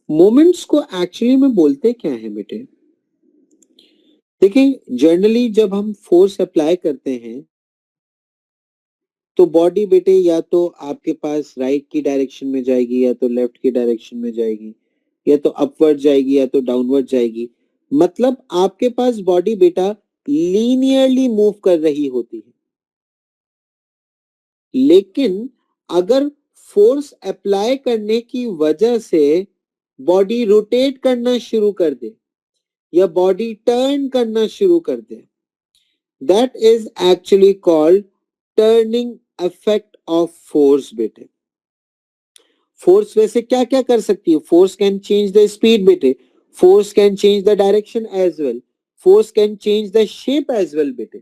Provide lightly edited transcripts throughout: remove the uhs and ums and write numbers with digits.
Moments को actually में बोलते क्या है बेटे? देखिए, जनरली जब हम फोर्स अप्लाई करते हैं तो बॉडी बेटे या तो आपके पास राइट की डायरेक्शन में जाएगी या तो लेफ्ट की डायरेक्शन में जाएगी, या तो अपवर्ड जाएगी या तो डाउनवर्ड जाएगी। मतलब आपके पास बॉडी बेटा लीनियरली मूव कर रही होती है। लेकिन अगर फोर्स अप्लाई करने की वजह से बॉडी रोटेट करना शुरू कर दे या बॉडी टर्न करना शुरू कर दे, that is actually called turning effect of force बेटे। फोर्स वैसे क्या क्या कर सकती है? Force can change the speed बेटे, force can change the direction as well, force can change the shape as well बेटे।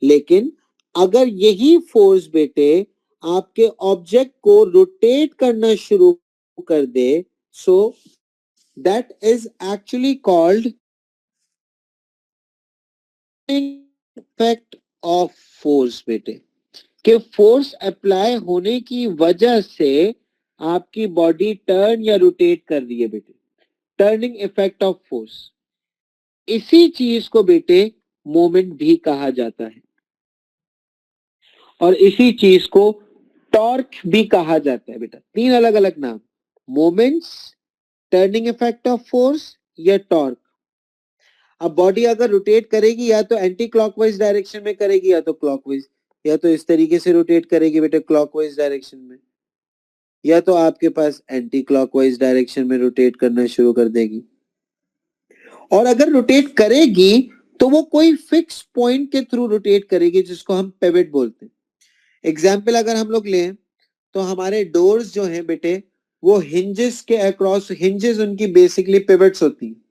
लेकिन अगर यही फोर्स बेटे आपके ऑब्जेक्ट को रोटेट करना शुरू कर दे, so that is actually called effect of force बेटे। कि फोर्स अप्लाई होने की वजह से आपकी बॉडी टर्न या रोटेट कर रही है बेटे, टर्निंग इफेक्ट ऑफ फोर्स। इसी चीज को बेटे मोमेंट भी कहा जाता है और इसी चीज को टॉर्क भी कहा जाता है बेटा। तीन अलग अलग नाम, moments, turning effect of force या टॉर्क। अब बॉडी अगर रोटेट करेगी या तो एंटी क्लॉकवाइज डायरेक्शन में करेगी या तो क्लॉकवाइज, या तो इस तरीके से रोटेट करेगी बेटे क्लॉकवाइज डायरेक्शन में, या तो आपके पास एंटी क्लॉकवाइज डायरेक्शन में रोटेट करना शुरू कर देगी। और अगर रोटेट करेगी तो वो कोई फिक्स पॉइंट के थ्रू रोटेट करेगी जिसको हम पिवट बोलते हैं। एग्जाम्पल अगर हम लोग लें तो हमारे डोर्स जो हैं बेटे वो हिंजेस के अक्रॉस, हिंजेस उनकी बेसिकली पिवट्स होती हैं।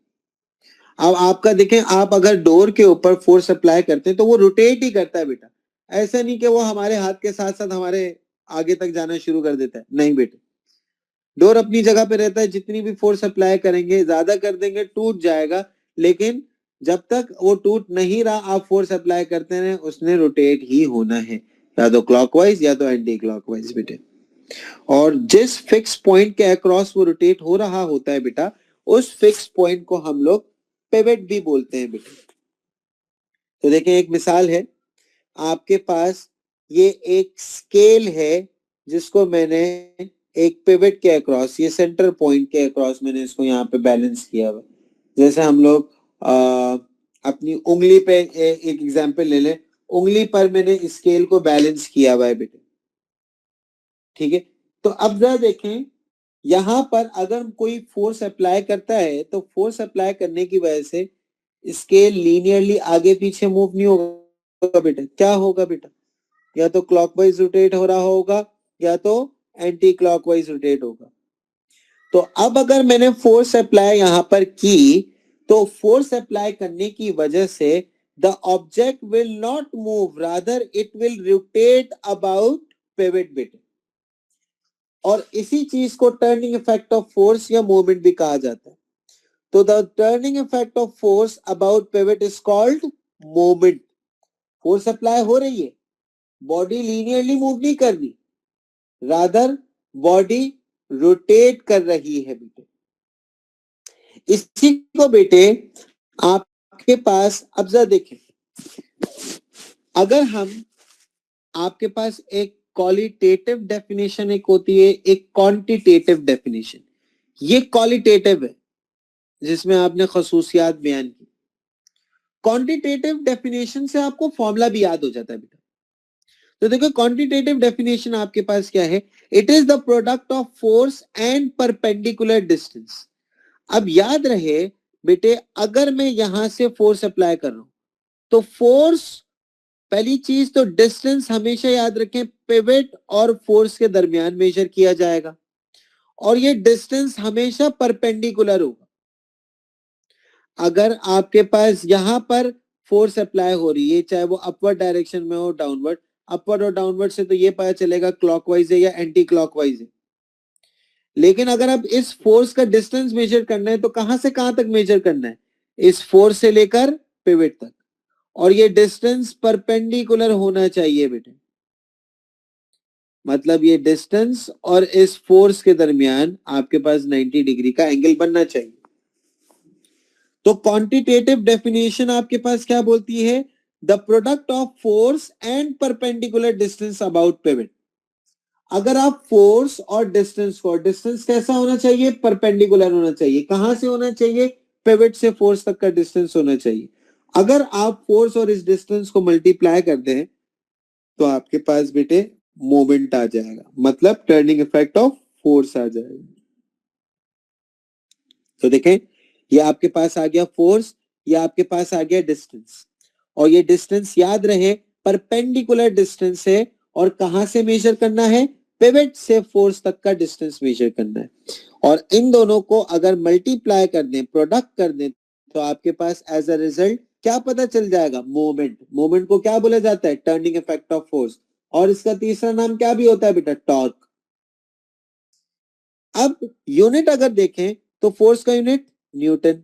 अब आपका देखें, आप अगर डोर के ऊपर फोर्स अप्लाई करते हैं तो वो रोटेट ही करता है बेटा, ऐसा नहीं कि वो हमारे हाथ के साथ साथ हमारे आगे तक जाना शुरू कर देता है, नहीं बेटे। डोर अपनी जगह पे रहता है, जितनी भी फोर्स अप्लाई करेंगे, ज्यादा कर देंगे टूट जाएगा, लेकिन जब तक वो टूट नहीं रहा आप फोर्स अप्लाई करते हैं उसने रोटेट ही होना है, या तो क्लॉकवाइज या तो एंटी क्लॉकवाइज बेटे। और जिस फिक्स पॉइंट के अक्रॉस वो रोटेट हो रहा होता है बेटा, उस फिक्स पॉइंट को हम लोग पिवट भी बोलते हैं बेटे। तो देखें, एक मिसाल है, आपके पास ये एक स्केल है जिसको मैंने एक पिवट के अक्रॉस, ये सेंटर पॉइंट के अक्रॉस मैंने इसको यहाँ पे बैलेंस किया हुआ। जैसे हम लोग अपनी उंगली पे एक एग्जांपल ले लें, उंगली पर मैंने स्केल को बैलेंस किया हुआ है बेटे, ठीक है। तो अब जरा देखें, यहां पर अगर कोई फोर्स अप्लाई करता है तो फोर्स अप्लाई करने की वजह से स्केल लीनियरली आगे पीछे मूव नहीं होगा बेटा, क्या होगा बेटा? या तो क्लॉकवाइज रोटेट हो रहा होगा या तो एंटी क्लॉकवाइज रोटेट होगा। तो अब अगर मैंने फोर्स अप्लाई यहां पर की तो फोर्स अप्लाई करने की वजह से the object will not move, rather it will rotate about pivot बेटे। और इसी चीज को टर्निंग इफेक्ट ऑफ फोर्स या मोमेंट भी कहा जाता है। तो the turning effect of force about pivot is called moment. Force apply हो रही है, बॉडी लीनियरली मूव नहीं कर रही, रादर बॉडी रोटेट कर रही है बेटे। इसी को बेटे आपके पास अब जरा देखें, अगर हम, आपके पास एक क्वालिटेटिव डेफिनेशन एक होती है, एक क्वांटिटेटिव डेफिनेशन। ये क्वालिटेटिव है जिसमें आपने खसूसियात बयान की। क्वांटिटेटिव डेफिनेशन से आपको फॉर्मूला भी याद हो जाता है बेटा। तो देखो, क्वांटिटेटिव डेफिनेशन आपके पास क्या है? It is the product of force and perpendicular distance. अब याद रहे बेटे, अगर मैं यहां से फोर्स अप्लाई कर रहा हूं तो फोर्स, पहली चीज तो डिस्टेंस हमेशा याद रखें पिवट और फोर्स के दरमियान मेजर किया जाएगा, और ये डिस्टेंस हमेशा परपेंडिकुलर होगा। अगर आपके पास यहां पर फोर्स अप्लाई हो रही है, चाहे वो अपवर्ड डायरेक्शन में हो डाउनवर्ड, अपवर्ड और डाउनवर्ड से तो ये पता चलेगा क्लॉकवाइज है या एंटी क्लॉकवाइज है। लेकिन अगर अब इस फोर्स का डिस्टेंस मेजर करना है तो कहां से कहां तक मेजर करना है? इस फोर्स से लेकर पिवट तक, और ये डिस्टेंस परपेंडिकुलर होना चाहिए बेटे। मतलब ये डिस्टेंस और इस फोर्स के दरमियान आपके पास 90 डिग्री का एंगल बनना चाहिए। तो क्वांटिटेटिव डेफिनेशन आपके पास क्या बोलती है? The product of force and perpendicular distance about pivot. अगर आप फोर्स और डिस्टेंस को, डिस्टेंस कैसा होना चाहिए? परपेंडिकुलर होना चाहिए। कहां से होना चाहिए? पिवट से फोर्स तक का डिस्टेंस होना चाहिए। अगर आप फोर्स और इस डिस्टेंस को मल्टीप्लाई कर दें तो आपके पास बेटे मोमेंट आ जाएगा, मतलब टर्निंग इफेक्ट ऑफ फोर्स आ जाएगा। तो देखें, ये आपके पास आ गया फोर्स, ये आपके पास आ गया डिस्टेंस, और ये डिस्टेंस याद रहे परपेंडिकुलर डिस्टेंस है, और कहां से मेजर करना है? पिवट से फोर्स तक का डिस्टेंस मेजर करना है। और इन दोनों को अगर मल्टीप्लाई कर दें, प्रोडक्ट कर दें, तो आपके पास एज अ रिजल्ट क्या पता चल जाएगा? मोमेंट। मोमेंट को क्या बोला जाता है? Turning effect of force. और इसका तीसरा नाम क्या भी होता है बेटा? टॉर्क। अब यूनिट अगर देखें तो फोर्स का यूनिट न्यूटन,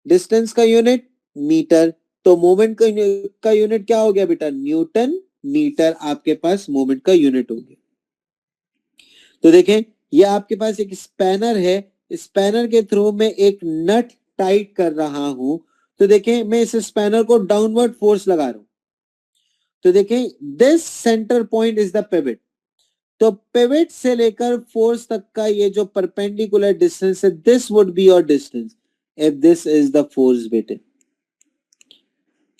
डिस्टेंस का यूनिट मीटर, तो मोमेंट का यूनिट क्या हो गया बेटा? न्यूटन मीटर आपके पास मोमेंट का यूनिट हो गया। तो देखें, ये आपके पास एक स्पैनर है, स्पैनर के थ्रू में एक नट टाइट कर रहा हूं, तो देखें मैं इस स्पैनर को डाउनवर्ड फोर्स लगा रहा हूं, तो देखें this centre point is the pivot. तो पिवट से लेकर फोर्स तक का ये जो परपेंडिकुलर डिस्टेंस है, this would be your distance if this is the force बेटे।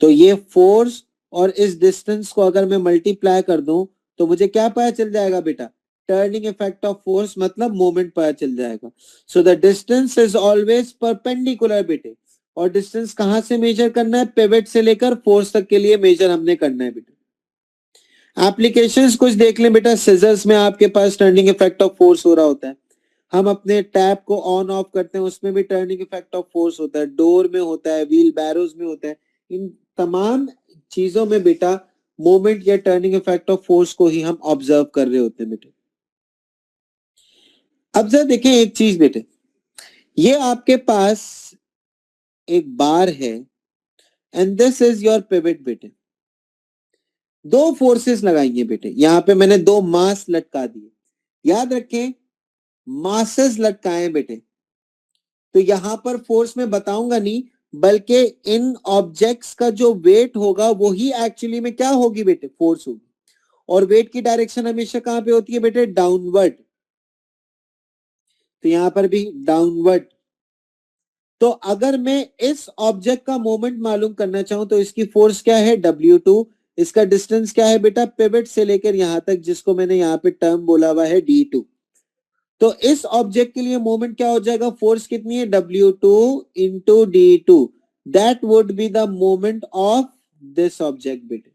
तो ये फोर्स और इस डिस्टेंस को अगर मैं मल्टीप्लाई कर दूं तो मुझे क्या पता चल जाएगा बेटा? टर्निंग इफेक्ट ऑफ फोर्स, मतलब मोमेंट पता चल जाएगा। So the distance is always perpendicular बेटे। और डिस्टेंस कहां से मेजर करना है? पिवट से लेकर फोर्स तक के लिए मेजर हमने करना है बेटा। एप्लीकेशंस कुछ देख लें बेटा। सीजर्स में आपके पास टर्निंग इफेक्ट ऑफ फोर्स हो रहा होता है। हम अपने टैप को ऑन ऑफ करते हैं, उसमें भी टर्निंग इफेक्ट ऑफ फोर्स होता है। डोर में होता है, व्हील बैरोज में होता है। इन तमाम चीजों में बेटा मोमेंट या टर्निंग इफेक्ट ऑफ फोर्स को ही हम ऑब्जर्व कर रहे होते हैं बेटे। अब जरा देखें एक चीज बेटे, ये आपके पास एक बार है and this is your pivot बेटे। दो फोर्सेस लगाएंगे बेटे, यहां पे मैंने दो मास लटका दिए। याद रखें, मासेस लटकाए बेटे, तो यहां पर फोर्स में बताऊंगा नहीं, बल्कि इन ऑब्जेक्ट्स का जो वेट होगा वो ही एक्चुअली में क्या होगी बेटे? फोर्स होगी। और वेट की डायरेक्शन हमेशा कहां पे होती है बेटे? डाउनवर्ड। तो यहां पर भी डाउनवर्ड। तो अगर मैं इस ऑब्जेक्ट का मोमेंट मालूम करना चाहूं तो इसकी फोर्स क्या है? W2। इसका डिस्टेंस क्या है बेटा? पिवट से लेकर यहां तक, जिसको मैंने यहां पे टर्म बोला हुआ है D2। तो इस ऑब्जेक्ट के लिए मोमेंट क्या हो जाएगा? फोर्स कितनी है? W2 into D2। That would be the moment of this object बेटे।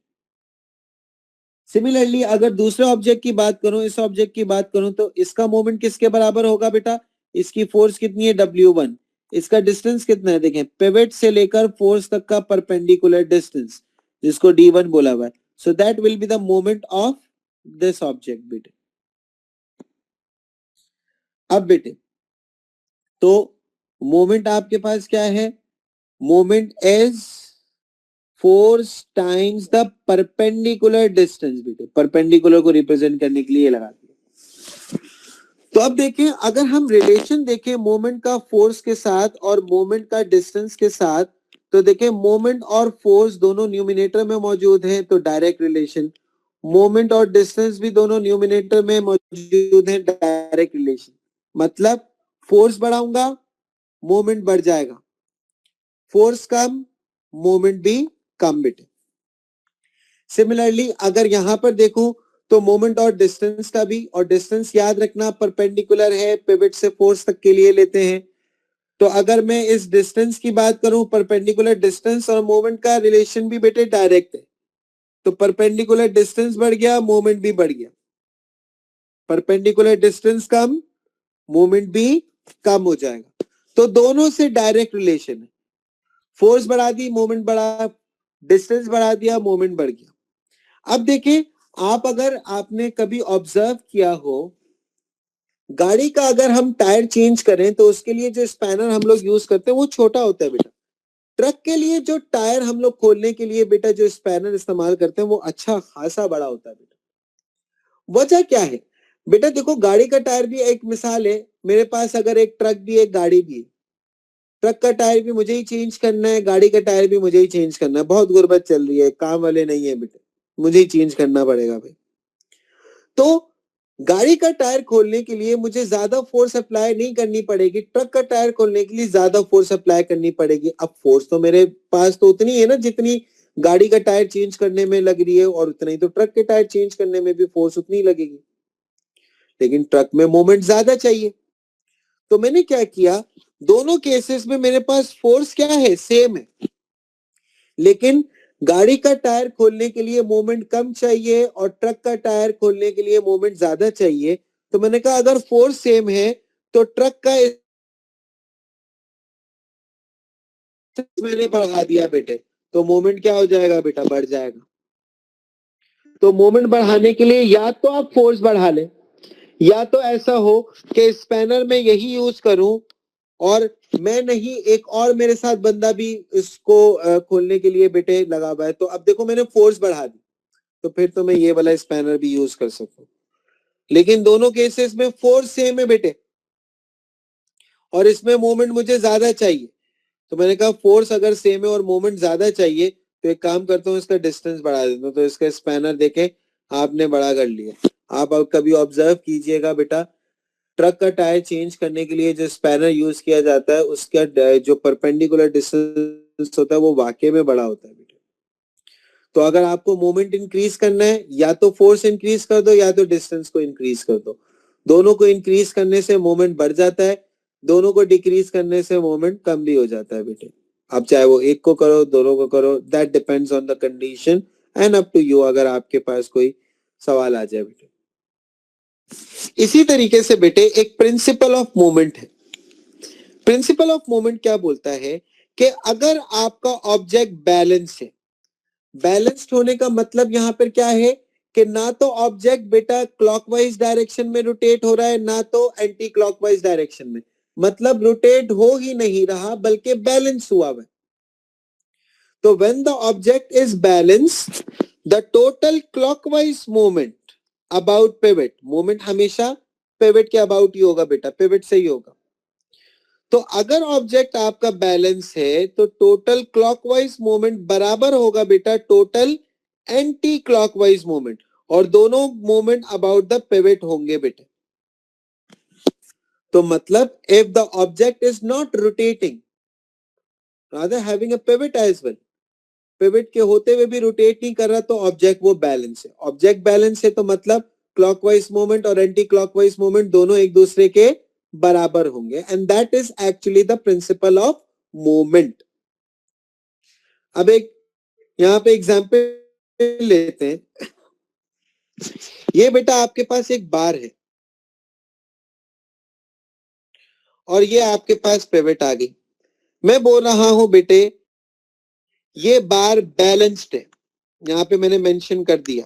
सिमिलरली अगर दूसरे ऑब्जेक्ट की बात करूं, इस ऑब्जेक्ट की बात करूं, तो इसका मोमेंट किसके बराबर होगा बेटा? इसकी फोर्स कितनी है? W1। इसका डिस्टेंस कितना है? देखें, पिवट से लेकर फोर्स तक का परपेंडिकुलर डिस्टेंस, जिसको D1 बोला हुआ है। So that will be the moment of this object बेटे। अब बेटे, तो मोमेंट आपके पास क्या है? Moment is force times the perpendicular distance बेटे। परपेंडिकुलर को रिप्रेजेंट करने के लिए लगा दिया। तो अब देखें, अगर हम रिलेशन देखें मोमेंट का फोर्स के साथ और मोमेंट का डिस्टेंस के साथ, तो देखें मोमेंट और फोर्स दोनों न्यूमिनेटर में मौजूद हैं, तो डायरेक्ट रिलेशन। मोमेंट और डिस्टेंस भी दोनों न्यूमिनेटर में मौजूद हैं, डायरेक्ट रिलेशन। मतलब फोर्स बढ़ाऊंगा, मोमेंट बढ़ जाएगा। फोर्स कम, मोमेंट भी कम बेटे। सिमिलरली अगर यहां पर देखूं तो मोमेंट और डिस्टेंस का भी, और डिस्टेंस याद रखना परपेंडिकुलर है, पिवट से फोर्स तक के लिए लेते हैं। तो अगर मैं इस डिस्टेंस की बात करूं, परपेंडिकुलर डिस्टेंस और मोमेंट का रिलेशन भी बेटे डायरेक्ट है। तो परपेंडिकुलर डिस्टेंस बढ़ गया, मोमेंट भी बढ़ गया। परपेंडिकुलर डिस्टेंस कम, मोमेंट भी कम हो जाएगा। तो दोनों से डायरेक्ट रिलेशन है। फोर्स बढ़ा दी, मोमेंट बढ़ा, डिस्टेंस बढ़ा दिया, मोमेंट बढ़ गया। अब देखिए, आप अगर आपने कभी ऑब्जर्व किया हो, गाड़ी का अगर हम टायर चेंज करें तो उसके लिए जो स्पैनर हम लोग यूज करते हैं वो छोटा होता है बेटा। ट्रक के लिए जो टायर हम लोग खोलने के लिए बेटा जो स्पैनर इस्तेमाल करते हैं वो अच्छा खासा बड़ा होता है बेटा। वजह क्या है बेटा? देखो गाड़ी का टायर भी एक मिसाल है, मेरे पास अगर एक ट्रक भी एक गाड़ी भी है, ट्रक का टायर भी मुझे ही चेंज करना है, गाड़ी का टायर भी मुझे ही चेंज करना है, बहुत गुर्बत चल रही है, काम वाले नहीं है बेटे, मुझे ही चेंज करना पड़ेगा भाई। तो गाड़ी का टायर खोलने के लिए मुझे ज्यादा फोर्स अप्लाई नहीं करनी पड़ेगी, ट्रक का टायर खोलने के लिए ज्यादा फोर्स अप्लाई करनी पड़ेगी। अब फोर्स तो मेरे पास तो उतनी है ना जितनी गाड़ी का टायर चेंज करने में लग रही है, और उतना ही तो ट्रक के टायर चेंज करने में भी फोर्स उतनी लगेगी, लेकिन ट्रक में मोमेंट ज्यादा चाहिए। तो मैंने क्या किया, दोनों केसेस में मेरे पास फोर्स क्या है, सेम है, लेकिन गाड़ी का टायर खोलने के लिए मोमेंट कम चाहिए और ट्रक का टायर खोलने के लिए मोमेंट ज्यादा चाहिए। तो मैंने कहा अगर फोर्स सेम है तो ट्रक का मैंने बढ़ा दिया बेटे, तो मोमेंट क्या हो जाएगा बेटा, बढ़ जाएगा। तो मोमेंट बढ़ाने के लिए या तो आप फोर्स बढ़ा ले, या तो ऐसा हो कि स्पैनर में यही यूज करूं और मैं नहीं एक और मेरे साथ बंदा भी इसको खोलने के लिए बेटे लगा हुआ है। तो अब देखो मैंने फोर्स बढ़ा दी, तो फिर तो मैं ये वाला स्पैनर भी यूज कर सकूं, लेकिन दोनों केसेस में फोर्स सेम है बेटे और इसमें मोमेंट मुझे ज्यादा चाहिए। तो मैंने कहा फोर्स अगर सेम है और मोमेंट ज्यादा चाहिए तो एक काम करता हूँ, इसका डिस्टेंस बढ़ा देता हूँ। तो इसका स्पैनर देखे आपने बड़ा कर लिया। आप अब कभी ऑब्जर्व कीजिएगा बेटा, ट्रक का टायर चेंज करने के लिए जो स्पैनर यूज किया जाता है उसका जो परपेंडिकुलर डिस्टेंस होता है वो वाकई में बड़ा होता है बेटा। तो अगर आपको मोमेंट इंक्रीज करना है या तो फोर्स इंक्रीज कर दो या तो डिस्टेंस को इंक्रीज कर दो। दोनों को इंक्रीज करने से मोमेंट बढ़ जाता है, दोनों को डिक्रीज करने से मोमेंट कम भी हो जाता है बेटे। आप चाहे वो एक को करो दोनों को करो, that depends on the condition and up to you, अगर आपके पास कोई सवाल आ जाए बेटे। इसी तरीके से बेटे एक प्रिंसिपल ऑफ मोमेंट है। प्रिंसिपल ऑफ मोमेंट क्या बोलता है कि अगर आपका ऑब्जेक्ट बैलेंस है, बैलेंस्ड होने का मतलब यहां पर क्या है कि ना तो ऑब्जेक्ट बेटा क्लॉकवाइज डायरेक्शन में रोटेट हो रहा है ना तो एंटी क्लॉकवाइज डायरेक्शन में, मतलब रोटेट हो ही नहीं रहा बल्कि बैलेंस हुआ है। तो when the object is balanced the total clockwise moment about pivot, moment हमेशा पिवट के अबाउट ही होगा बेटा, पिवट से ही होगा। तो अगर ऑब्जेक्ट आपका बैलेंस है तो टोटल क्लॉकवाइज मोमेंट बराबर होगा बेटा टोटल एंटी क्लॉकवाइज मोमेंट, और दोनों मोमेंट अबाउट द पिवट होंगे बेटे। तो मतलब if the object is not rotating rather having a pivot as well, pivot के होते हुए भी रोटेट नहीं कर रहा तो ऑब्जेक्ट वो बैलेंस है। ऑब्जेक्ट बैलेंस है तो मतलब क्लॉकवाइज मोमेंट और एंटी क्लॉकवाइज मोमेंट दोनों एक दूसरे के बराबर होंगे, and that is actually the principle of moment. अब एक यहाँ पे एग्जाम्पल लेते हैं। ये बेटा आपके पास एक बार है और ये आपके पास पिवट आ गई। मैं बोल रहा हूं बेटे ये बार बैलेंस्ड है, यहाँ पे मैंने मेंशन कर दिया,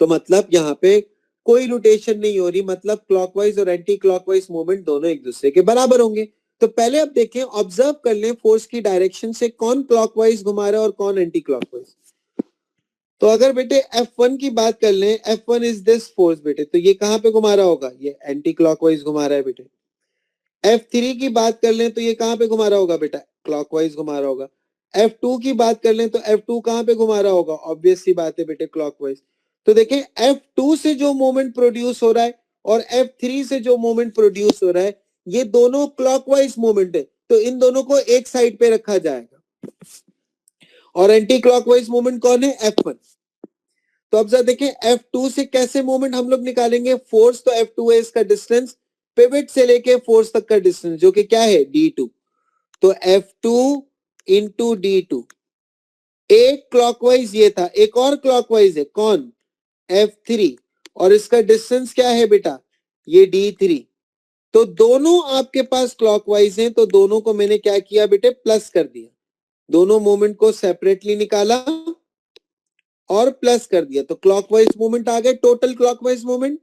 तो मतलब यहाँ पे कोई रोटेशन नहीं हो रही, मतलब क्लॉकवाइज और एंटी क्लॉकवाइज मूवमेंट दोनों एक दूसरे के बराबर होंगे। तो पहले अब देखें, ऑब्जर्व कर लें फोर्स की डायरेक्शन से कौन क्लॉकवाइज घुमा रहा है और कौन एंटी क्लॉकवाइज। तो अगर बेटे F1 की बात कर लें, F1 इज दिस फोर्स बेटे, तो ये कहां पे घुमा रहा होगा, ये एंटी क्लॉकवाइज घुमा रहा है बेटे। F3 की बात कर लें तो ये कहां पे घुमा रहा होगा बेटा, क्लॉकवाइज घुमा रहा होगा। F2 की बात कर लें तो F2 कहां पे घुमा रहा होगा, ऑब्वियस सी बात है बेटे क्लॉकवाइज। तो देखें F2 से जो मोमेंट प्रोड्यूस हो रहा है और F3 से जो मोमेंट प्रोड्यूस हो रहा है ये दोनों क्लॉकवाइज मोमेंट है, तो इन दोनों को एक साइड पे रखा जाएगा। और एंटी क्लॉकवाइज मोमेंट कौन है, F1। तो अब जरा देखें F2 से कैसे मोमेंट हम लोग निकालेंगे, फोर्स तो F2 है, इसका डिस्टेंस पिवट से लेके फोर्स तक का डिस्टेंस जो कि क्या है D2, तो F2 इंटू D2। एक क्लॉकवाइज ये था, एक और क्लॉकवाइज है कौन, F3, और इसका डिस्टेंस क्या है बेटा, ये D3। तो दोनों आपके पास क्लॉकवाइज हैं, तो दोनों को मैंने क्या किया बेटे, प्लस कर दिया। दोनों मोमेंट को सेपरेटली निकाला और प्लस कर दिया, तो क्लॉकवाइज मूवमेंट आ गए। Total clockwise movement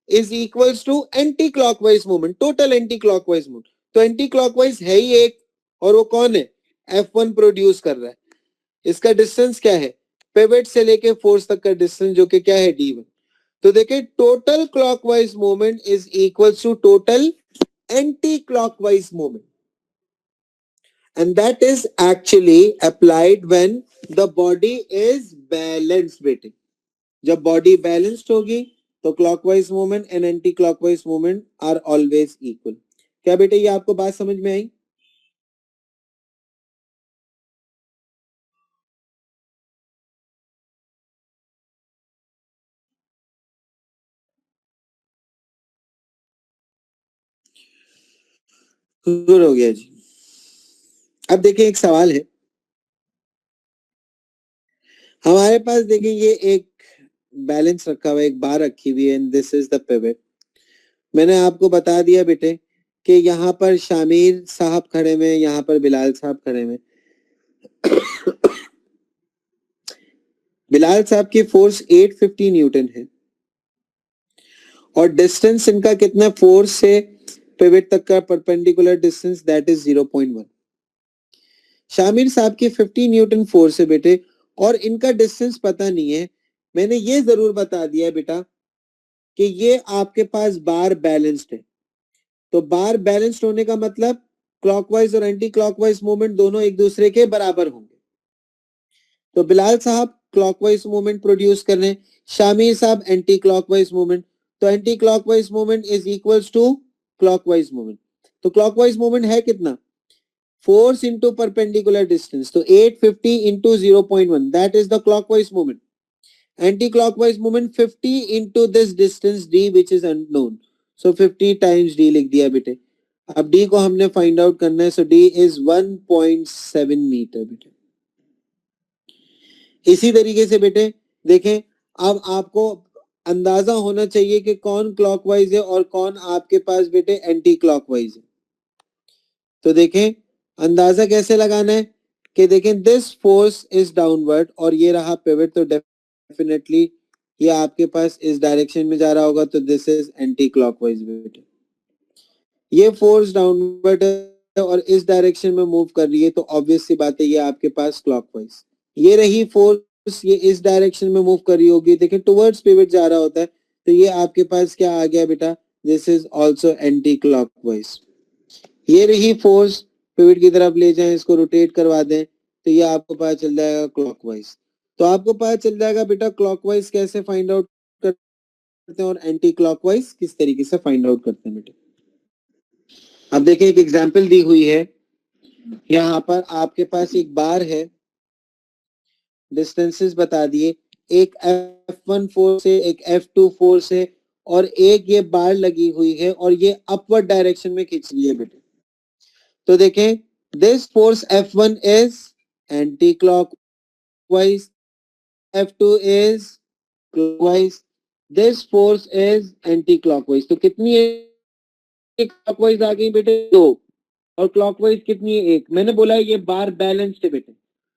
is equals to anti clockwise movement, total anti clockwise movement. तो एंटी क्लॉकवाइज है ही एक, और वो कौन है, F1 प्रोड्यूस कर रहा है। इसका डिस्टेंस क्या है, पिवट से लेके फोर्स तक का डिस्टेंस जो कि क्या है D1। तो देखिए total clockwise movement is equals to total anti clockwise movement, and that is actually applied when the body is balanced बेटे। जब बॉडी बैलेंस्ड होगी तो clockwise movement and anti clockwise movement are always equal. क्या बेटे ये आपको बात समझ में आई? गुड हो गया जी। अब देखिए एक सवाल है हमारे पास, देखिए ये एक बैलेंस रखा हुआ है, एक बार रखी हुई है, and this is the pivot. मैंने आपको बता दिया बेटे कि यहाँ पर शामिर साहब खड़े हुए, यहाँ पर बिलाल साहब खड़े हुए। बिलाल साहब की फोर्स 850 न्यूटन है और डिस्टेंस इनका कितना, फोर्स से पिवट तक का perpendicular distance that is 0.1। Shamir साहब की 50 न्यूटन फोर्स है बेटे और इनका डिस्टेंस पता नहीं है। मैंने ये जरूर बता दिया है बेटा कि ये आपके पास बार बैलेंस्ड है, तो बार बैलेंस्ड होने का मतलब क्लॉकवाइज और एंटी क्लॉकवाइज मूवमेंट दोनों एक दूसरे के बराबर होंगे। तो बिलाल साहब क्लॉकवाइज मूवमेंट प्रोड्यूस कर रहे हैं, शामिर साहब एंटी क्लॉकवाइज मूवमेंट, तो anti clockwise movement is equals to clockwise movement. तो क्लॉकवाइज मूवमेंट है कितना, फोर्स इंटू परपेंडिकुलर डिस्टेंस, तो 850 into 0.1 that is the clockwise movement. Anti clockwise movement 50 into this distance d which is unknown, so 50 times d लिख दिया बेटे। अब d को हमने फाइंड आउट करना है, सो d इज 1.7 मीटर बेटे। इसी तरीके से बेटे देखें, अब आपको अंदाजा होना चाहिए कि कौन क्लॉकवाइज है और कौन आपके पास बेटे एंटी क्लॉकवाइज है। तो देखें अंदाजा कैसे लगाना है कि देखें दिस फोर्स इज डाउनवर्ड और ये रहा पिवट, तो डेफिनेटली ये आपके पास इस डायरेक्शन में जा रहा होगा, तो दिस इज एंटी क्लॉकवाइज बेटे। ये फोर्स डाउनवर्ड है और इस डायरेक्शन में मूव कर रही है, तो ऑब्वियस सी बात है ये आपके पास क्लॉकवाइज। ये रही फोर्स, ये इस डायरेक्शन में मूव कर रही होगी, देखिए टुवर्ड्स पिवट जा रहा होता है, तो ये आपके पास क्या आ गया बेटा, this is also anti clockwise. ये रही फोर्स, पिवट की तरफ ले जाएं, इसको रोटेट करवा दें, तो ये आपको पता चल जाएगा क्लॉकवाइज। तो आपको पता चल जाएगा बेटा क्लॉकवाइज कैसे फाइंड आउट करते हैं और एंटी क्लॉकवाइज किस तरीके से फाइंड आउट करते हैं बेटा। अब देखिए एक एग्जांपल दी हुई है, यहाँ पर आपके पास एक बार है, डिस्टेंसेस बता दिए, एक F1 फोर्स है, एक F2 फोर्स है और एक ये बार लगी हुई है और ये अपवर्ड डायरेक्शन में खींच रही है बेटे। तो देखें this force F1 is anti clockwise, F2 is clockwise, this force is anti clockwise. तो कितनी क्लॉकवाइज आ गई बेटे, दो, और क्लॉकवाइज कितनी है, एक। मैंने बोला ये बार बैलेंस्ड है बेटे,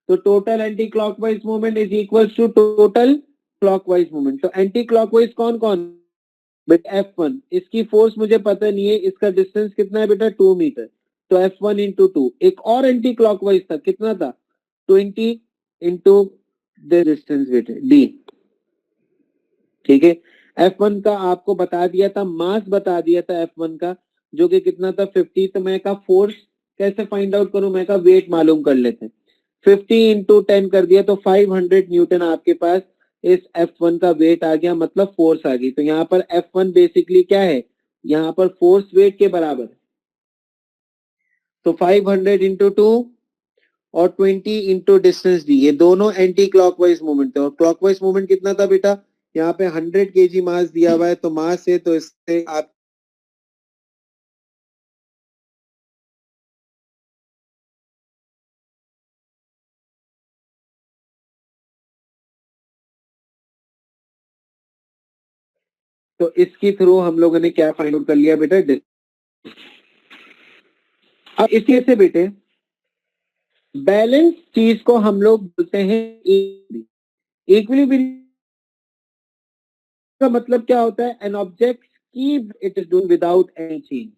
तो total anti clockwise movement is equal to total clockwise movement. तो एंटी क्लॉकवाइज कौन कौन, बेटा F1, इसकी फोर्स मुझे पता नहीं है, इसका डिस्टेंस कितना है बेटा 2 मीटर, तो F1 इंटू 2। एक और एंटी क्लॉकवाइज था, कितना था, 20 इंटू द डिस्टेंस बेटे d। ठीक है, F1 का आपको बता दिया था, मास बता दिया था F1 का, जो कि कितना था 50। तो मैं का फोर्स कैसे फाइंड आउट करूं, मैं का वेट मालूम कर लेते हैं। 50 इंटू 10 कर दिया तो 500 न्यूटन आपके पास इस F1 का वेट आ गया, मतलब फोर्स आ गई। तो यहाँ पर F1 बेसिकली क्या है, यहाँ पर फोर्स वेट के बराबर है। तो 500 इंटू 2 और 20 इंटू डिस्टेंस दी, ये दोनों एंटी क्लॉकवाइज मूवमेंट थे। और क्लॉकवाइज मूवमेंट कितना था बेटा, यहाँ पे 100 केजी मास दिया हुआ है, तो मास है तो इससे आप तो इसके थ्रू हम लोगों ने क्या फाइंड आउट कर लिया बेटा, अब इसके से बेटे बैलेंस चीज को हम लोग बोलते हैं इक्विलिब्रियम। का मतलब क्या होता है, an object keep it is doing without any change.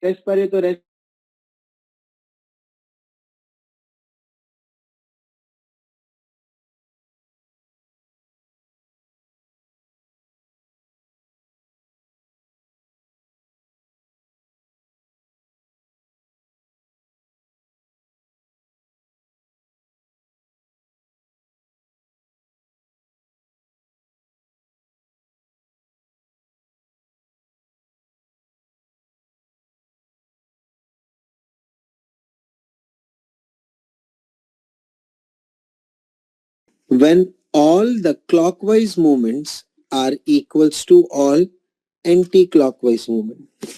Rest पर है तो rest when all the clockwise movements are equals to all anti clockwise movement.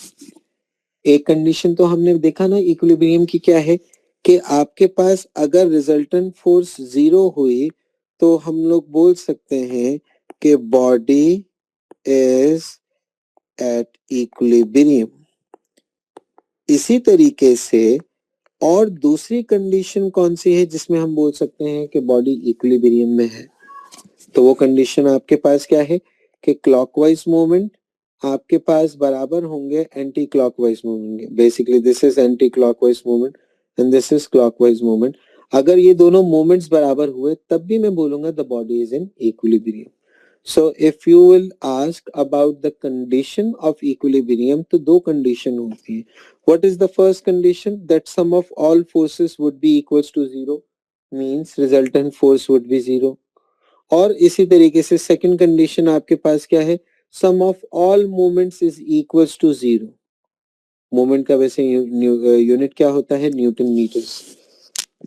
एक कंडीशन तो हमने देखा ना इक्विलिब्रियम की क्या है कि आपके पास अगर रिजल्टेंट फोर्स जीरो हुई तो हम लोग बोल सकते हैं कि बॉडी इज एट इक्विलिब्रियम। इसी तरीके से और दूसरी कंडीशन कौन सी है जिसमें हम बोल सकते हैं कि बॉडी इक्विलिब्रियम में है? तो वो कंडीशन आपके पास क्या है कि क्लॉकवाइज मूवमेंट आपके पास बराबर होंगे anti clockwise movement. Basically this is anti clockwise movement and this is clockwise movement. अगर ये दोनों मूवमेंट्स बराबर हुए तब भी मैं बोलूंगा the body is in equilibrium. So if you will ask about the condition of equilibrium, तो दो condition होती है। What is the first condition? That sum of all forces would be equals to zero, means resultant force would be zero. और इसी तरीके से second condition आपके पास क्या है? Sum of all moments is equals to zero. Moment का वैसे यूनिट क्या होता है? Newton metres.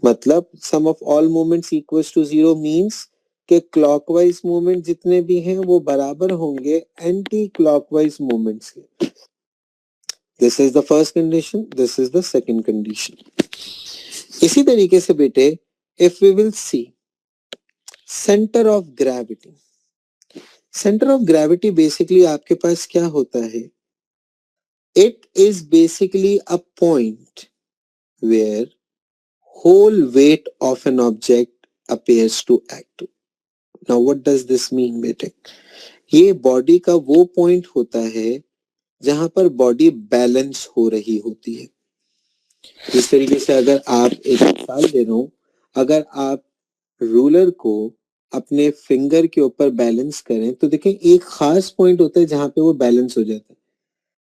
मतलब sum of all moments equals to zero means कि क्लॉकवाइज मोमेंट जितने भी हैं वो बराबर होंगे एंटी क्लॉकवाइज मोमेंट्स के। This is the first condition, this is the second condition. इसी तरीके से बेटे if we will see centre of gravity, centre of gravity basically आपके पास क्या होता है? It is basically a point where whole weight of an object appears to act. Now what does this mean बेटे? ये बॉडी का वो point होता है जहां पर बॉडी बैलेंस हो रही होती है। इस तरीके से अगर आप एक मिसाल दे रहा हूं, अगर आप रूलर को अपने फिंगर के ऊपर बैलेंस करें तो देखें एक खास पॉइंट होता है जहां पे वो बैलेंस हो जाता है।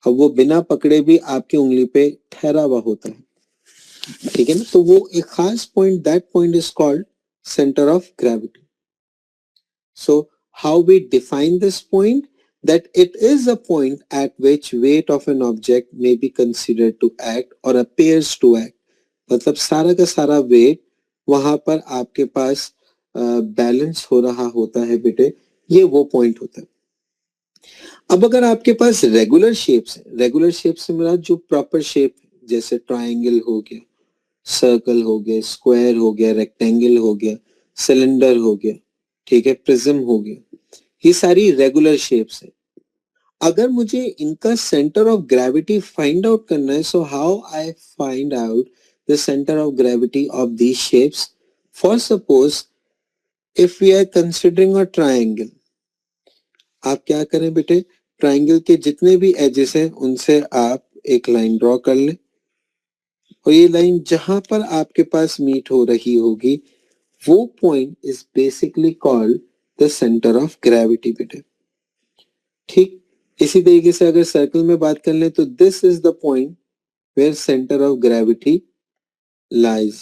अब वो बिना पकड़े भी आपकी उंगली पे ठहरा हुआ होता है, ठीक है ना? तो वो एक खास point, that point is called centre of gravity. So how we define this point? That it is a point at which weight of an object may be considered to act or appears to act. मतलब सारा का सारा wait वहां पर आपके पास balance हो रहा होता है बेटे, ये वो पॉइंट होता है। अब अगर आपके पास रेगुलर शेप्स है, रेगुलर शेप से मेरा जो प्रॉपर शेप जैसे ट्राइंगल हो गया, सर्कल हो गया, स्क्वायर हो गया, रेक्टेंगल हो गया, सिलेंडर हो गया, ठीक है, प्रिज्म हो गया, ये सारी रेगुलर शेप्स है। अगर मुझे इनका centre of gravity find out करना है, so how I find out the centre of gravity of these shapes? For suppose if we are considering a triangle, आप क्या करें बेटे, ट्राइंगल के जितने भी एजेस हैं उनसे आप एक लाइन ड्रॉ कर लें और ये लाइन जहां पर आपके पास मीट हो रही होगी वो point is basically called the centre of gravity बेटे। ठीक इसी तरीके से अगर सर्कल में बात कर लें तो this is the point where centre of gravity lies.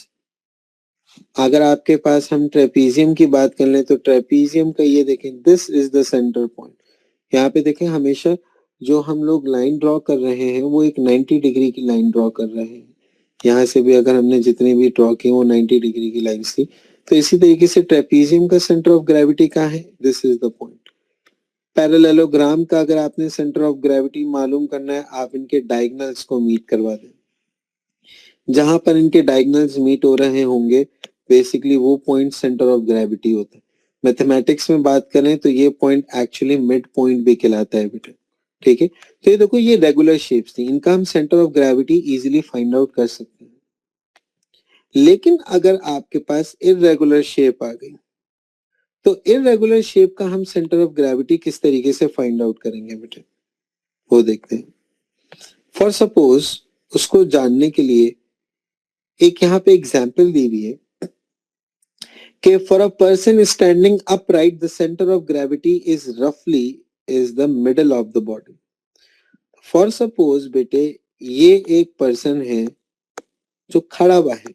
अगर आपके पास हम ट्रेपीजियम की बात कर लें तो ट्रेपीजियम का ये देखें, this is the centre point. यहाँ पे देखें हमेशा जो हम लोग लाइन ड्रॉ कर रहे हैं वो एक 90 डिग्री की लाइन ड्रॉ कर रहे हैं। यहाँ से भी अगर हमने जितनी भी ड्रॉ की वो 90 डिग्री की लाइंस थी। तो इसी तरीके से ट्रेपीजियम का सेंटर ऑफ ग्रेविटी कहाँ है? This is the point. Parallelogram का अगर आपने सेंटर ऑफ ग्रेविटी मालूम करना है, आप इनके डायगोनल्स को मीट करवा दें। जहां पर इनके डायगोनल्स मीट हो रहे होंगे बेसिकली वो पॉइंट सेंटर ऑफ ग्रेविटी होता है। मैथमेटिक्स में बात करें तो ये पॉइंट एक्चुअली मिड पॉइंट भी कहलाता है बेटा, ठीक है। तो ये देखो ये रेगुलर शेप्स थी, इनका हम centre of gravity easily find out कर सकते हैं। लेकिन अगर आपके पास इररेगुलर शेप आ गई तो इररेगुलर शेप का हम सेंटर ऑफ ग्रेविटी किस तरीके से फाइंड आउट करेंगे बेटे, वो देखते हैं। फॉर सपोज उसको जानने के लिए एक यहाँ पे एग्जाम्पल दी हुई है कि for a person standing upright the centre of gravity is रफली is the middle of the body. For suppose बेटे ये एक पर्सन है जो खड़ा हुआ है,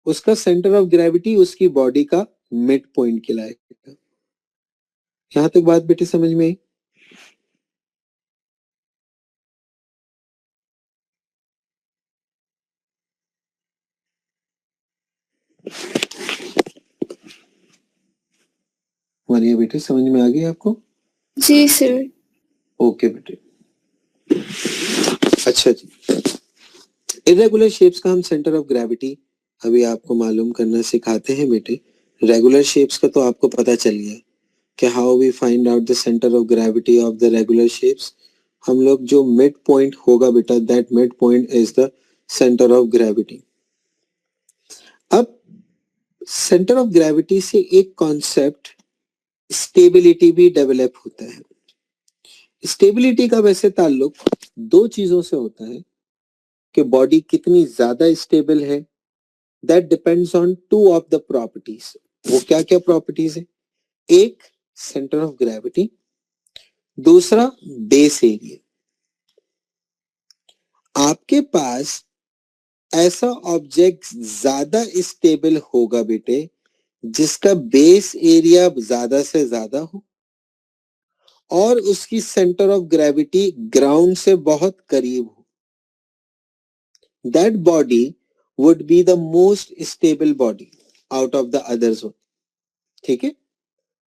उसका सेंटर ऑफ ग्रेविटी उसकी बॉडी का मिड पॉइंट कहलाएगा। यहां तक बात बेटे समझ में आई? मानिए बेटे, समझ में आ गई आपको? जी सर। ओके बेटे। अच्छा जी, इरेगुलर शेप्स का हम सेंटर ऑफ ग्रेविटी अभी आपको मालूम करना सिखाते हैं बेटे। रेगुलर शेप्स का तो आपको पता चल गया कि how we find out the centre of gravity of the regular shapes. हम लोग जो मिड पॉइंट होगा बेटा, that mid point is the centre of gravity. अब सेंटर ऑफ ग्रेविटी से एक कॉन्सेप्ट स्टेबिलिटी भी डेवलप होता है। स्टेबिलिटी का वैसे ताल्लुक दो चीजों से होता है कि बॉडी कितनी ज्यादा स्टेबल है। That depends on two of the properties. वो क्या क्या प्रॉपर्टीज है? एक सेंटर ऑफ ग्रेविटी, दूसरा बेस एरिया। आपके पास ऐसा ऑब्जेक्ट ज्यादा स्टेबल होगा बेटे जिसका बेस एरिया ज्यादा से ज्यादा हो और उसकी सेंटर ऑफ ग्रेविटी ग्राउंड से बहुत करीब हो। That body would be the most stable body out of the others. ठीक है,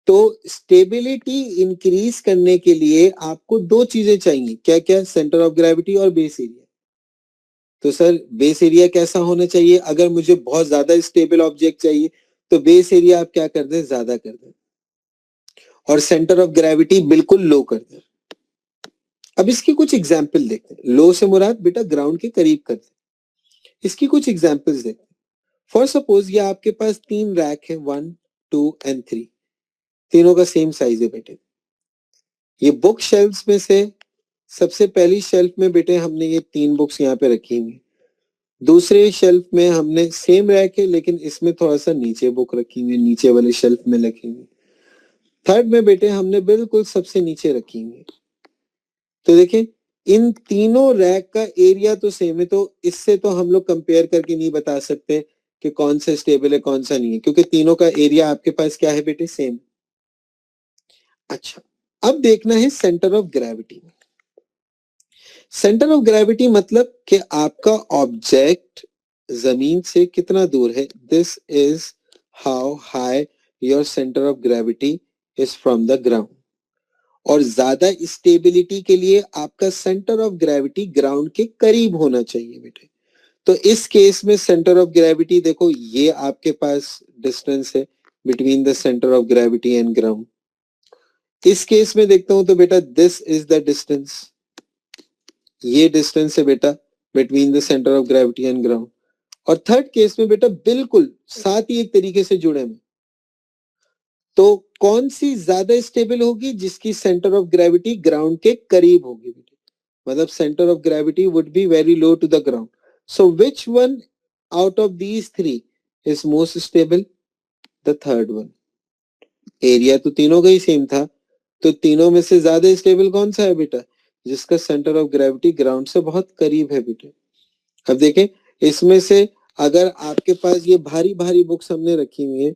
तो स्टेबिलिटी इंक्रीज करने के लिए आपको दो चीजें चाहिए। क्या क्या? सेंटर ऑफ ग्रेविटी और बेस एरिया। तो सर बेस एरिया कैसा होना चाहिए? अगर मुझे बहुत ज्यादा स्टेबल ऑब्जेक्ट चाहिए तो बेस एरिया आप क्या कर दें? ज्यादा कर दें, और सेंटर ऑफ ग्रेविटी बिल्कुल लो कर दें। अब इसकी कुछ एग्जाम्पल देखते हैं। लो से मुराद बेटा ग्राउंड के करीब कर दें। इसकी कुछ एग्जाम्पल्स देखते हैं। फॉर सपोज ये आपके पास तीन रैक है, 1, 2 एंड 3। तीनों का सेम साइज है बेटे। ये बुक शेल्फ्स में से सबसे पहली शेल्फ में बेटे हमने ये 3 बुक्स यहाँ पे रखी हुई। दूसरे शेल्फ में हमने सेम रैक है लेकिन इसमें थोड़ा सा नीचे बुक रखी हुई, नीचे वाले शेल्फ में रखी हुई। थर्ड में बेटे हमने बिल्कुल सबसे नीचे रखी हुई। तो देखिए इन तीनों रैक का एरिया तो सेम है, तो इससे तो हम लोग कंपेयर करके नहीं बता सकते कि कौन सा स्टेबल है कौन सा नहीं है, क्योंकि तीनों का एरिया आपके पास क्या है बेटे? सेम। अच्छा, अब देखना है centre of gravity. Centre of gravity मतलब कि आपका ऑब्जेक्ट जमीन से कितना दूर है। This is how high your centre of gravity is from the ground. और ज्यादा स्टेबिलिटी के लिए आपका सेंटर ऑफ ग्रेविटी ग्राउंड के करीब होना चाहिए बेटे। तो इस केस में सेंटर ऑफ ग्रेविटी देखो, ये आपके पास डिस्टेंस है between the centre of gravity and ground. इस केस में देखता हूं तो बेटा दिस इज द डिस्टेंस। ये डिस्टेंस है बेटा between the centre of gravity and ground. और थर्ड केस में बेटा बिल्कुल साथ ही एक तरीके से जुड़े हुए। तो कौन सी ज्यादा स्टेबल होगी? जिसकी सेंटर ऑफ ग्रेविटी ग्राउंड के करीब होगी बेटा, मतलब center of gravity would be very low to the ground. So which one out of these three is most stable? The third one. Area तो तीनों का ही सेम था, तो तीनों में से ज्यादा स्टेबल कौन सा है बेटा? जिसका सेंटर ऑफ ग्रेविटी ग्राउंड से बहुत करीब है बेटे। अब देखें इसमें से अगर आपके पास ये भारी भारी बुक्स हमने रखी हुई है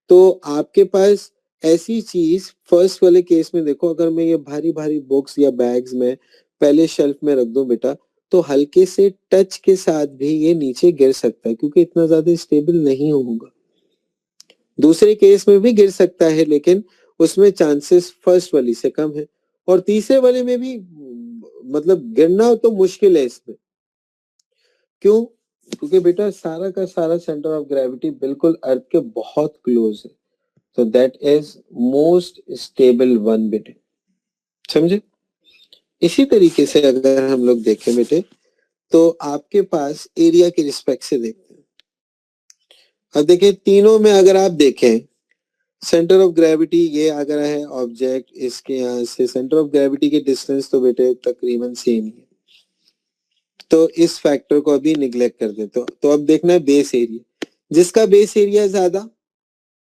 तो आपके पास ऐसी चीज फर्स्ट वाले केस में देखो, अगर मैं ये भारी भारी बुक्स या बैग्स में पहले शेल्फ में रख दूं बेटा तो हल्के से टच के साथ भी ये नीचे गिर सकता है क्योंकि इतना ज्यादा स्टेबल नहीं होगा। दूसरे केस में भी गिर सकता है लेकिन उसमें चांसेस फर्स्ट वाली से कम है, और तीसरे वाले में भी मतलब गिरना तो मुश्किल है इसमें। क्यों? क्योंकि बेटा सारा का सारा सेंटर ऑफ ग्रेविटी बिल्कुल अर्थ के बहुत क्लोज है। तो that is most stable one बेटे। समझे? इसी तरीके से अगर हम लोग देखें बेटे तो आपके पास एरिया के रिस्पेक्ट से देखते हैं। अब देखिए तीनों में अगर आप देखें सेंटर ऑफ ग्रेविटी, ये अगर है ऑब्जेक्ट, इसके यहाँ से सेंटर ऑफ ग्रेविटी के डिस्टेंस तो बेटे तकरीबन सेम ही है। तो इस फैक्टर को अभी निग्लेक्ट कर दे। तो अब देखना है बेस एरिया। जिसका बेस एरिया ज्यादा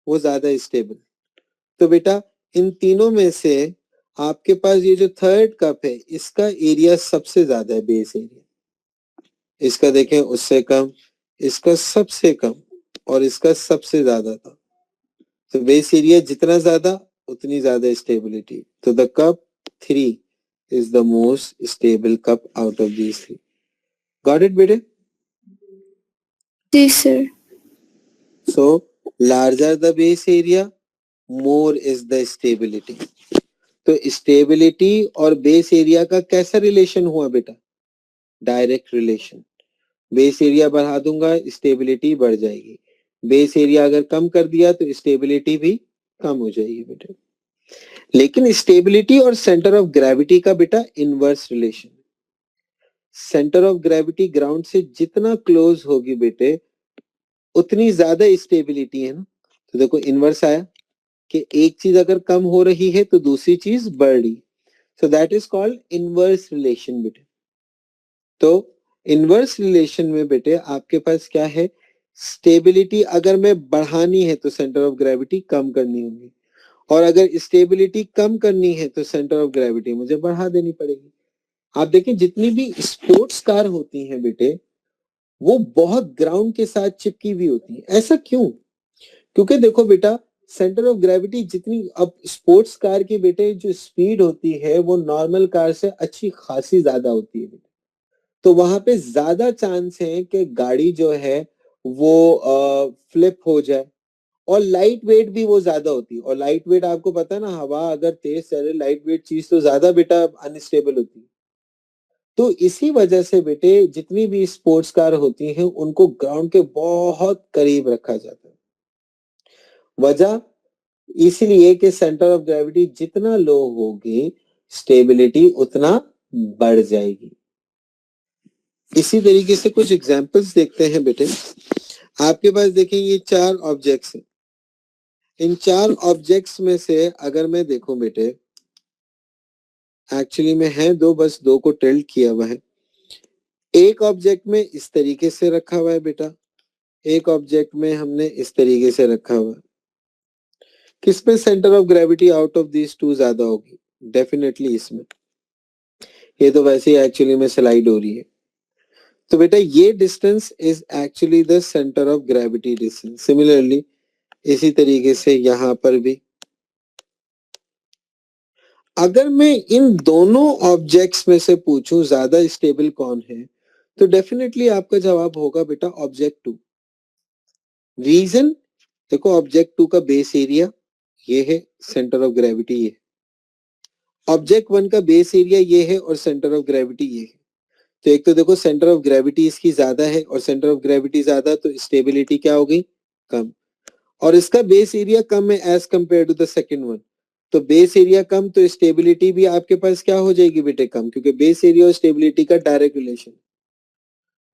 वो ज्यादा स्टेबल। तो बेटा इन तीनों में से आपके पास ये जो थर्ड कप है इसका एरिया सबसे ज्यादा है, बेस एरिया। इसका देखें उससे कम, इसका सबसे कम, और इसका सबसे ज्यादा था। तो बेस एरिया जितना ज्यादा उतनी ज्यादा स्टेबिलिटी। तो the cup 3 is the most stable cup out of these three. Got it बेटे? जी sir. So larger the base area, more is the stability. तो स्टेबिलिटी और बेस एरिया का कैसा रिलेशन हुआ बेटा? Direct relation. बेस एरिया बढ़ा दूंगा, stability बढ़ जाएगी. बेस एरिया अगर कम कर दिया तो स्टेबिलिटी भी कम हो जाएगी बेटा. लेकिन स्टेबिलिटी और सेंटर ऑफ ग्रेविटी का बेटा inverse relation. Centre of gravity ground से जितना क्लोज होगी बेटे उतनी ज्यादा स्टेबिलिटी है ना. तो देखो इनवर्स आया कि एक चीज अगर कम हो रही है तो दूसरी चीज बढ़ रही. सो that is called inverse relation बेटे. तो इनवर्स रिलेशन में बेटे आपके पास क्या है? स्टेबिलिटी अगर मैं बढ़ानी है तो सेंटर ऑफ ग्रेविटी कम करनी होगी, और अगर स्टेबिलिटी कम करनी है तो सेंटर ऑफ ग्रेविटी मुझे बढ़ा देनी पड़ेगी. आप देखें जितनी भी स्पोर्ट्स कार होती हैं बेटे वो बहुत ग्राउंड के साथ चिपकी हुई होती है. ऐसा क्यों? क्योंकि देखो बेटा सेंटर ऑफ ग्रेविटी जितनी, अब स्पोर्ट्स कार की बेटे जो स्पीड होती है वो नॉर्मल कार से अच्छी खासी ज्यादा होती है बेटे. तो वहां पे ज्यादा चांस है कि गाड़ी जो है वो फ्लिप हो जाए. और लाइट वेट भी वो ज्यादा होती है, और लाइट वेट आपको पता है ना, हवा अगर तेज चले लाइट वेट चीज तो ज्यादा बेटा अनस्टेबल होती है. तो इसी वजह से बेटे जितनी भी स्पोर्ट्स कार होती हैं उनको ग्राउंड के बहुत करीब रखा जाता है. वजह इसीलिए कि सेंटर ऑफ ग्रेविटी जितना लो होगी स्टेबिलिटी उतना बढ़ जाएगी. इसी तरीके से कुछ एग्जांपल्स देखते हैं बेटे. आपके पास देखें ये 4 ऑब्जेक्ट्स हैं. इन 4 ऑब्जेक्ट्स में से अगर मैं देखूं बेटे, एक्चुअली में है 2, बस 2 को टिल्ट किया हुआ है. एक ऑब्जेक्ट में इस तरीके से रखा हुआ है बेटा, एक ऑब्जेक्ट में हमने इस तरीके से रखा हुआ है. किसमें centre of gravity out of these 2 ज्यादा होगी? डेफिनेटली इसमें. ये तो वैसे ही एक्चुअली में स्लाइड हो रही है. तो बेटा ये distance is actually the centre of gravity distance. Similarly इसी तरीके से यहां पर भी अगर मैं इन दोनों ऑब्जेक्ट्स में से पूछूं ज्यादा स्टेबल कौन है तो डेफिनेटली आपका जवाब होगा बेटा ऑब्जेक्ट 2. रीजन देखो, ऑब्जेक्ट 2 का बेस एरिया ये है, सेंटर ऑफ ग्रेविटी ये है. ऑब्जेक्ट 1 का बेस एरिया ये है और सेंटर ऑफ ग्रेविटी ये है. तो एक तो देखो सेंटर ऑफ ग्रेविटी इसकी ज्यादा है, और सेंटर ऑफ ग्रेविटी ज्यादा तो स्टेबिलिटी क्या हो गई? कम. और इसका बेस एरिया कम है as compare to the second one. तो बेस एरिया कम तो स्टेबिलिटी भी आपके पास क्या हो जाएगी बेटे? कम, क्योंकि बेस एरिया और स्टेबिलिटी का डायरेक्ट रिलेशन.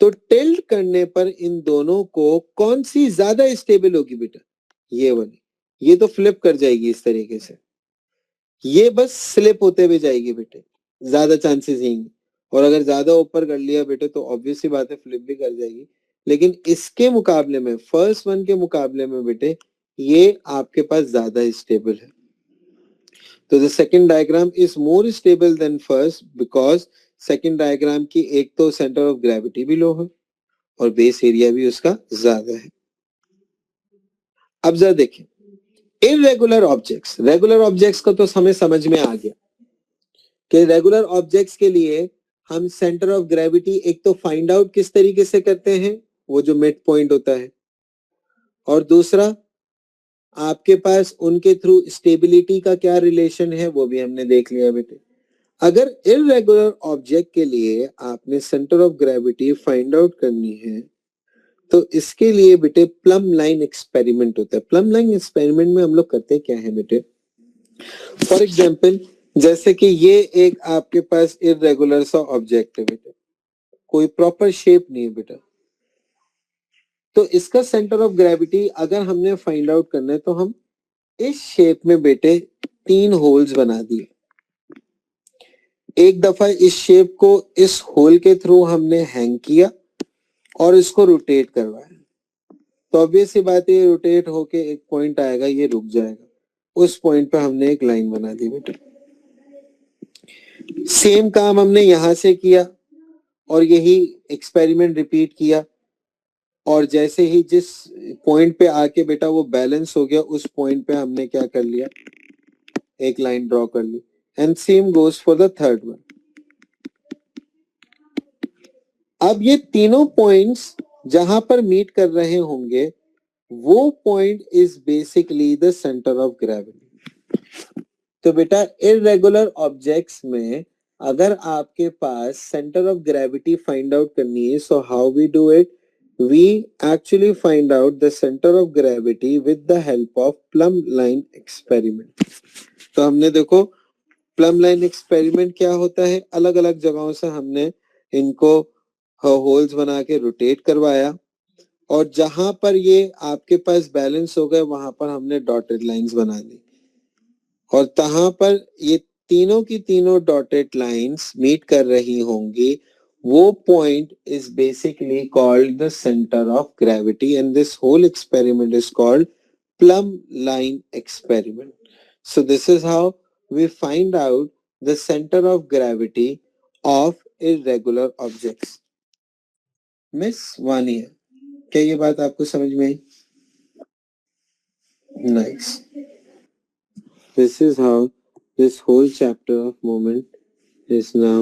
तो टिल्ट करने पर इन दोनों को कौन सी ज्यादा स्टेबल होगी बेटा? ये वाली. ये तो फ्लिप कर जाएगी इस तरीके से, ये बस स्लिप होते हुए जाएगी बेटे, ज्यादा चांसेस यही. और अगर ज्यादा ऊपर कर लिया बेटे तो ऑब्वियस सी बात है फ्लिप भी कर जाएगी. लेकिन इसके मुकाबले में फर्स्ट वन के मुकाबले में बेटे ये आपके पास ज्यादा स्टेबल है. तो the second diagram is more stable then first because second diagram की एक तो सेंटर ऑफ ग्रेविटी भी लो है और बेस एरिया भी उसका ज्यादा है. अब जरा देखें इरेगुलर ऑब्जेक्ट्स. रेगुलर ऑब्जेक्ट्स का तो हमें समझ में आ गया कि रेगुलर ऑब्जेक्ट्स के लिए हम सेंटर ऑफ ग्रेविटी एक तो फाइंड आउट किस तरीके से करते हैं, वो जो मिड पॉइंट होता है, और दूसरा आपके पास उनके थ्रू स्टेबिलिटी का क्या रिलेशन है वो भी हमने देख लिया बेटे. अगर इरेगुलर ऑब्जेक्ट के लिए आपने centre of gravity find out करनी है तो इसके लिए बेटे प्लम लाइन एक्सपेरिमेंट होता है. प्लम लाइन एक्सपेरिमेंट में हम लोग करते क्या है बेटे? फॉर एग्जाम्पल जैसे कि ये एक आपके पास इरेगुलर सा ऑब्जेक्ट है बेटा, कोई प्रॉपर शेप नहीं है बेटा. तो इसका सेंटर ऑफ ग्रेविटी अगर हमने फाइंड आउट करना है तो हम इस शेप में बेटे 3 होल्स बना दिए. एक दफा इस शेप को इस होल के थ्रू हमने हैंग किया और इसको रोटेट करवाया. तो ऑब्वियस सी बात है रोटेट होके एक पॉइंट आएगा, ये रुक जाएगा. उस पॉइंट पे हमने एक लाइन बना दी बेटा. सेम काम हमने यहां से किया और यही एक्सपेरिमेंट रिपीट किया, और जैसे ही जिस पॉइंट पे आके बेटा वो बैलेंस हो गया उस पॉइंट पे हमने क्या कर लिया, एक लाइन ड्रॉ कर ली. And same goes for the third one. अब ये तीनों पॉइंट्स जहां पर मीट कर रहे होंगे वो point is basically the centre of gravity. तो बेटा इररेगुलर ऑब्जेक्ट्स में अगर आपके पास centre of gravity find out करनी है, so how we do it, we actually find out the centre of gravity with the help of plumb line experiment. तो हमने देखो प्लम लाइन एक्सपेरिमेंट क्या होता है, अलग अलग जगहों से हमने इनको होल्स बना के रोटेट करवाया और जहां पर ये आपके पास बैलेंस हो गए वहां पर हमने डॉटेड लाइंस बना दी और तहां पर ये तीनों की तीनों डॉटेड लाइंस मीट कर रही होंगी, वो point is basically called the centre of gravity and this whole experiment is called plumb line experiment. So this is how we find out the center of gravity of irregular objects. Miss Vania, क्या ये बात आपको समझ में आई? Nice. This is how this whole chapter of moment is now